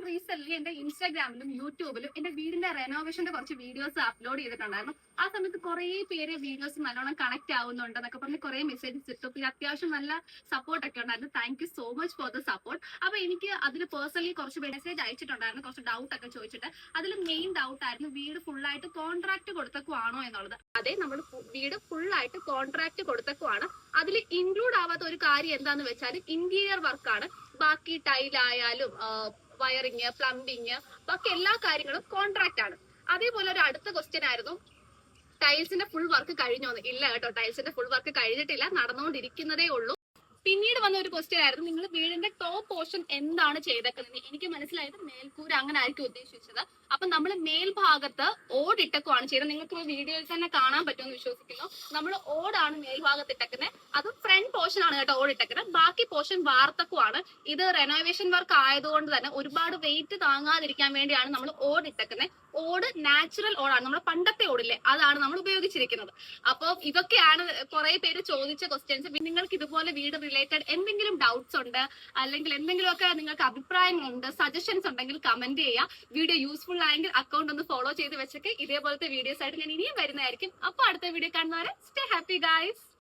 Recent എന്റെ ഇൻസ്റ്റാഗ്രാമിലും യൂട്യൂബിലും എന്റെ വീടിന്റെ റെനോവേഷന്റെ കുറച്ച് വീഡിയോസ് അപ്ലോഡ് ചെയ്തിട്ടുണ്ടായിരുന്നു. ആ സമയത്ത് കുറെ പേര് വീഡിയോസ് നല്ലോണം കണക്ട് ആവുന്നുണ്ട് എന്നൊക്കെ പറഞ്ഞ് കുറെ മെസ്സേജസ് ഇട്ടു. പിന്നെ അത്യാവശ്യം നല്ല സപ്പോർട്ട് ഒക്കെ ഉണ്ടായിരുന്നു. Thank you so much for the support. അപ്പൊ എനിക്ക് അതിൽ പേഴ്സണലി കുറച്ച് മെസ്സേജ് അയച്ചിട്ടുണ്ടായിരുന്നു, കുറച്ച് ഡൗട്ട് ഒക്കെ ചോദിച്ചിട്ട്. അതിൽ മെയിൻ ഡൗട്ട് ആയിരുന്നു വീട് ഫുള്ളായിട്ട് കോൺട്രാക്ട് കൊടുത്തക്കുവാണോ എന്നുള്ളത്. അതെ, നമ്മൾ വീട് ഫുള്ളായിട്ട് കോൺട്രാക്ട് കൊടുത്തക്കുവാണ്. അതിൽ ഇൻക്ലൂഡ് ആവാത്ത ഒരു കാര്യം എന്താന്ന് വെച്ചാൽ ഇന്റീരിയർ വർക്കാണ്. ബാക്കി ടൈലായാലും വയറിങ്, പ്ലംബിങ്, ബാക്കി എല്ലാ കാര്യങ്ങളും കോൺട്രാക്ട് ആണ്. അതേപോലെ ഒരു അടുത്ത ക്വസ്റ്റ്യൻ ആയിരുന്നു, ടൈൽസിന്റെ ഫുൾ വർക്ക് കഴിഞ്ഞോന്ന്. ഇല്ല കേട്ടോ, ടൈൽസിന്റെ ഫുൾ വർക്ക് കഴിഞ്ഞിട്ടില്ല, നടന്നുകൊണ്ടിരിക്കുന്നതേ ഉള്ളൂ. പിന്നീട് വന്ന ഒരു ക്വസ്റ്റ്യൻ ആയിരുന്നു, നിങ്ങൾ വീടിന്റെ ടോപ്പ് പോർഷൻ എന്താണ് ചെയ്തേക്കുന്നത്. എനിക്ക് മനസ്സിലായത് മേൽക്കൂര അങ്ങനെ ആയിരിക്കും ഉദ്ദേശിച്ചത്. അപ്പൊ നമ്മൾ മേൽഭാഗത്ത് ഓടിട്ടക്കുവാണ് ചെയ്തത്. നിങ്ങൾക്ക് വീഡിയോയിൽ തന്നെ കാണാൻ പറ്റുമെന്ന് വിശ്വസിക്കുന്നു. നമ്മൾ ഓടാണ് മേൽഭാഗത്ത് ഇട്ടക്കുന്നത്. അത് ഫ്രണ്ട് പോർഷൻ ആണ് കേട്ടോ ഓടിട്ടക്കുന്നത്. ബാക്കി പോർഷൻ വാർത്തക്കുവാണ്. ഇത് റെനോവേഷൻ വർക്ക് ആയതുകൊണ്ട് തന്നെ ഒരുപാട് വെയിറ്റ് താങ്ങാതിരിക്കാൻ വേണ്ടിയാണ് നമ്മൾ ഓടിട്ടക്കുന്നത്. ഓട് നാച്ചുറൽ ഓടാണ്, നമ്മുടെ പണ്ടത്തെ ഓടില്ലേ, അതാണ് നമ്മൾ ഉപയോഗിച്ചിരിക്കുന്നത്. അപ്പോൾ ഇതൊക്കെയാണ് കുറെ പേര് ചോദിച്ച ക്വസ്റ്റ്യൻസ്. നിങ്ങൾക്ക് ഇതുപോലെ വീട് റിലേറ്റഡ് എന്തെങ്കിലും ഡൗട്ട്സ് ഉണ്ട്, അല്ലെങ്കിൽ എന്തെങ്കിലുമൊക്കെ നിങ്ങൾക്ക് അഭിപ്രായങ്ങളുണ്ട്, സജഷൻസ് ഉണ്ടെങ്കിൽ കമന്റ് ചെയ്യുക. വീഡിയോ യൂസ്ഫുൾ ആയെങ്കിൽ അക്കൗണ്ട് ഒന്ന് ഫോളോ ചെയ്ത് വെച്ചൊക്കെ ഇതേപോലത്തെ വീഡിയോസ് ആയിട്ട് ഞാൻ ഇനിയും വരുന്നതായിരിക്കും. അപ്പൊ അടുത്ത വീഡിയോ കാണുന്നവരെ സ്റ്റേ ഹാപ്പി ഗൈസ്.